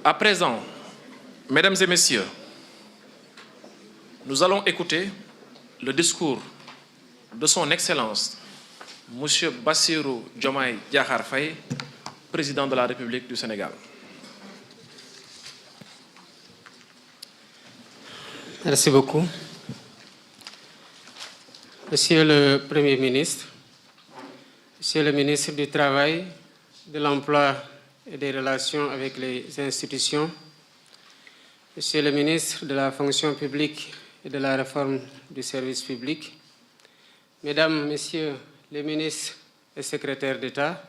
À présent, mesdames et messieurs, nous allons écouter le discours de son Excellence, M. Bassirou Diomaye Diakhar Faye, président de la République du Sénégal. Merci beaucoup. Monsieur le Premier ministre, Monsieur le ministre du Travail, de l'Emploi et des Relations avec les institutions, Monsieur le ministre de la Fonction publique et de la Réforme du service public, Mesdames, Messieurs les ministres et secrétaires d'État,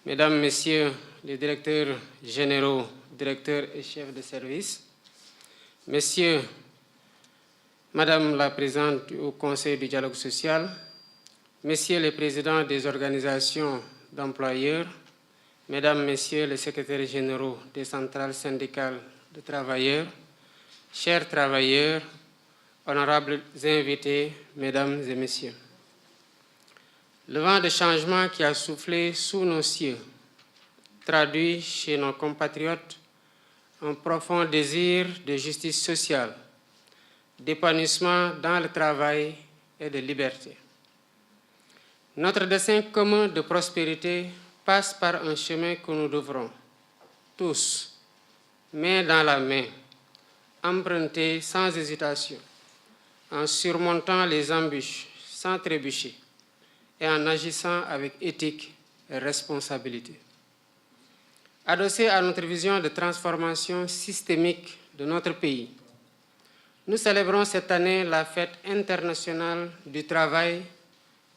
Mesdames, Messieurs les directeurs généraux, directeurs et chefs de service, Messieurs, Madame la Présidente du Conseil du dialogue social, Messieurs les présidents des organisations d'employeurs, Mesdames, Messieurs les secrétaires généraux des centrales syndicales de travailleurs, chers travailleurs, honorables invités, Mesdames et Messieurs. Le vent de changement qui a soufflé sous nos cieux traduit chez nos compatriotes un profond désir de justice sociale, d'épanouissement dans le travail et de liberté. Notre dessein commun de prospérité passe par un chemin que nous devrons, tous, main dans la main, emprunter sans hésitation, en surmontant les embûches sans trébucher et en agissant avec éthique et responsabilité. Adossé à notre vision de transformation systémique de notre pays, nous célébrons cette année la fête internationale du travail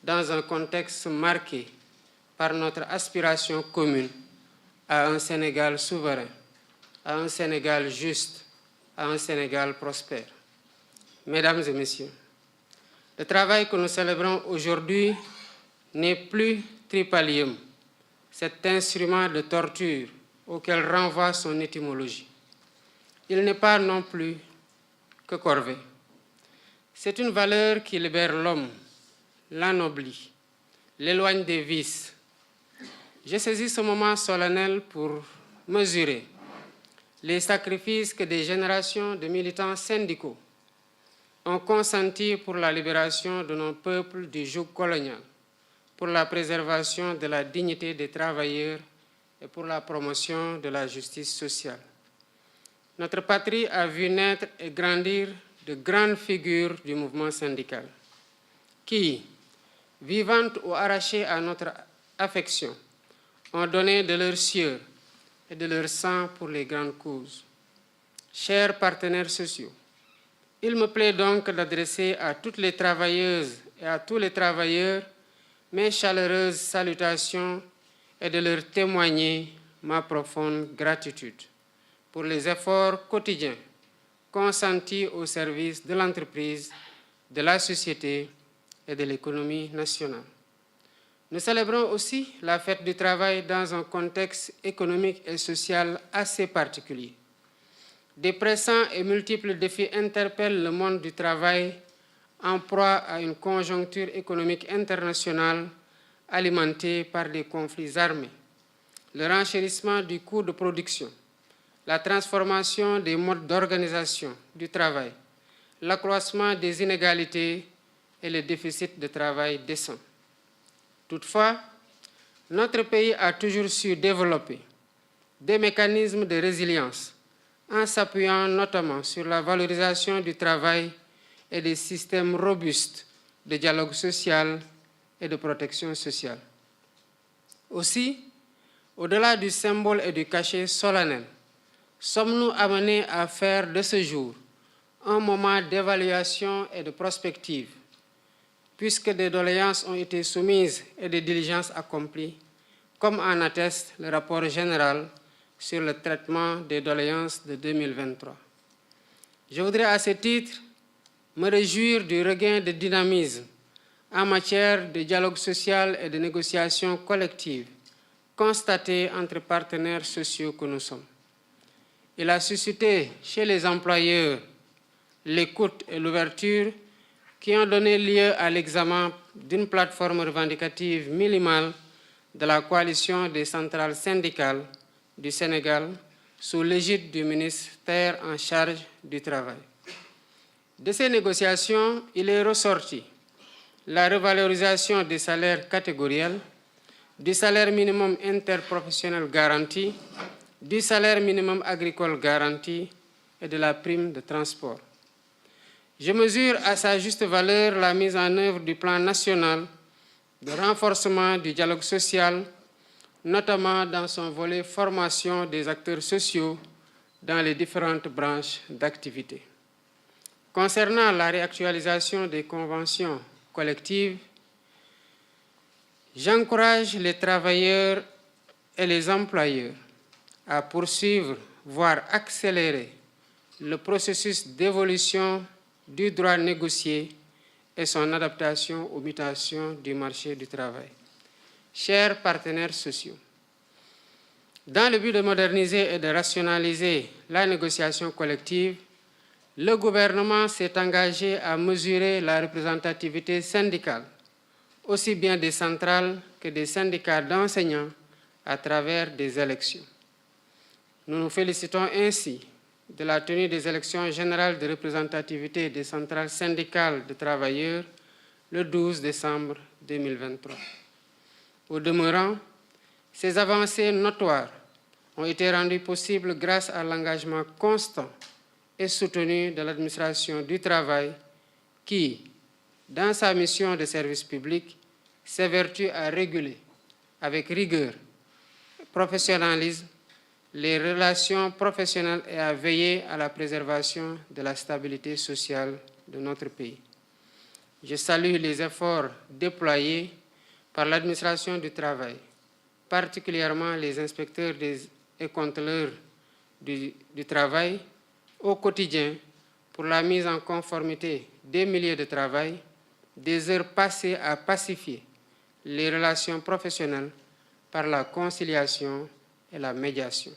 dans un contexte marqué par notre aspiration commune à un Sénégal souverain, à un Sénégal juste, à un Sénégal prospère. Mesdames et Messieurs, le travail que nous célébrons aujourd'hui n'est plus tripalium, cet instrument de torture auquel renvoie son étymologie. Il n'est pas non plus que corvée. C'est une valeur qui libère l'homme, l'anoblit, l'éloigne des vices. J'ai saisi ce moment solennel pour mesurer les sacrifices que des générations de militants syndicaux ont consentis pour la libération de nos peuples du joug colonial, pour la préservation de la dignité des travailleurs et pour la promotion de la justice sociale. Notre patrie a vu naître et grandir de grandes figures du mouvement syndical qui, vivantes ou arrachées à notre affection, ont donné de leur sueur et de leur sang pour les grandes causes. Chers partenaires sociaux, il me plaît donc d'adresser à toutes les travailleuses et à tous les travailleurs mes chaleureuses salutations et de leur témoigner ma profonde gratitude pour les efforts quotidiens consentis au service de l'entreprise, de la société et de l'économie nationale. Nous célébrons aussi la fête du travail dans un contexte économique et social assez particulier. Des pressants et multiples défis interpellent le monde du travail en proie à une conjoncture économique internationale alimentée par des conflits armés, le renchérissement du coût de production, la transformation des modes d'organisation du travail, l'accroissement des inégalités et le déficit de travail décent. Toutefois, notre pays a toujours su développer des mécanismes de résilience en s'appuyant notamment sur la valorisation du travail et des systèmes robustes de dialogue social et de protection sociale. Aussi, au-delà du symbole et du cachet solennel, sommes-nous amenés à faire de ce jour un moment d'évaluation et de prospective, puisque des doléances ont été soumises et des diligences accomplies, comme en atteste le rapport général sur le traitement des doléances de 2023. Je voudrais à ce titre me réjouir du regain de dynamisme en matière de dialogue social et de négociation collective constaté entre partenaires sociaux que nous sommes. Il a suscité chez les employeurs l'écoute et l'ouverture qui ont donné lieu à l'examen d'une plateforme revendicative minimale de la coalition des centrales syndicales du Sénégal sous l'égide du ministère en charge du travail. De ces négociations, il est ressorti la revalorisation des salaires catégoriels, du salaire minimum interprofessionnel garanti, du salaire minimum agricole garanti et de la prime de transport. Je mesure à sa juste valeur la mise en œuvre du plan national de renforcement du dialogue social, notamment dans son volet formation des acteurs sociaux dans les différentes branches d'activité. Concernant la réactualisation des conventions collectives, j'encourage les travailleurs et les employeurs à poursuivre, voire accélérer le processus d'évolution du droit négocié et son adaptation aux mutations du marché du travail. Chers partenaires sociaux, dans le but de moderniser et de rationaliser la négociation collective, le gouvernement s'est engagé à mesurer la représentativité syndicale, aussi bien des centrales que des syndicats d'enseignants, à travers des élections. Nous nous félicitons ainsi de la tenue des élections générales de représentativité des centrales syndicales de travailleurs le 12 décembre 2023. Au demeurant, ces avancées notoires ont été rendues possibles grâce à l'engagement constant et soutenu de l'administration du travail qui, dans sa mission de service public, s'évertue à réguler avec rigueur et professionnalisme les relations professionnelles et à veiller à la préservation de la stabilité sociale de notre pays. Je salue les efforts déployés par l'administration du travail, particulièrement les inspecteurs et contrôleurs du travail au quotidien pour la mise en conformité des milieux de travail, des heures passées à pacifier les relations professionnelles par la conciliation et la médiation.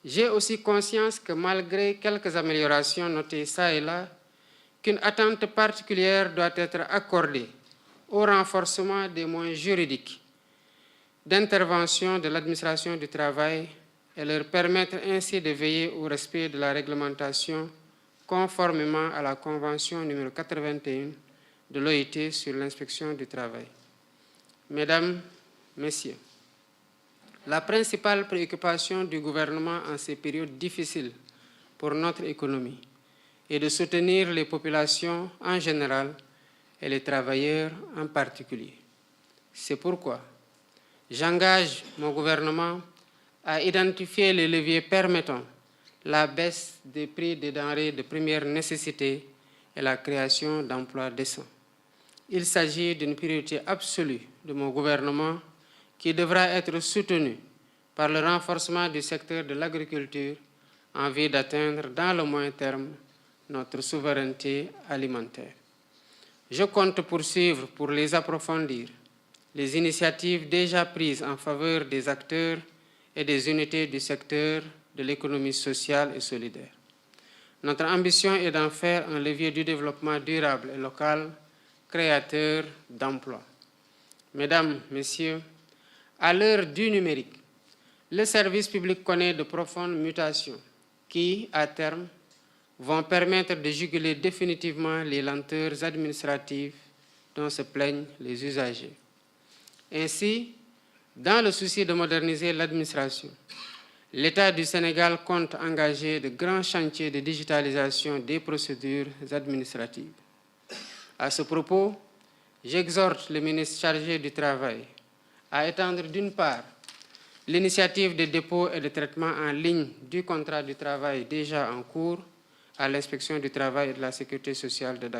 J'ai aussi conscience que malgré quelques améliorations notées çà et là, qu'une attente particulière doit être accordée au renforcement des moyens juridiques d'intervention de l'administration du travail et leur permettre ainsi de veiller au respect de la réglementation conformément à la Convention numéro 81 de l'OIT sur l'inspection du travail. Mesdames, Messieurs, la principale préoccupation du gouvernement en ces périodes difficiles pour notre économie est de soutenir les populations en général et les travailleurs en particulier. C'est pourquoi j'engage mon gouvernement à identifier les leviers permettant la baisse des prix des denrées de première nécessité et la création d'emplois décents. Il s'agit d'une priorité absolue de mon gouvernement qui devra être soutenue par le renforcement du secteur de l'agriculture en vue d'atteindre dans le moyen terme notre souveraineté alimentaire. Je compte poursuivre pour les approfondir les initiatives déjà prises en faveur des acteurs et des unités du secteur de l'économie sociale et solidaire. Notre ambition est d'en faire un levier du développement durable et local, créateur d'emplois. Mesdames, Messieurs, à l'heure du numérique, le service public connaît de profondes mutations qui, à terme, vont permettre de juguler définitivement les lenteurs administratives dont se plaignent les usagers. Ainsi, dans le souci de moderniser l'administration, l'État du Sénégal compte engager de grands chantiers de digitalisation des procédures administratives. À ce propos, j'exhorte le ministre chargé du Travail à étendre d'une part l'initiative de dépôt et de traitement en ligne du contrat du travail déjà en cours à l'inspection du travail et de la sécurité sociale de Dakar.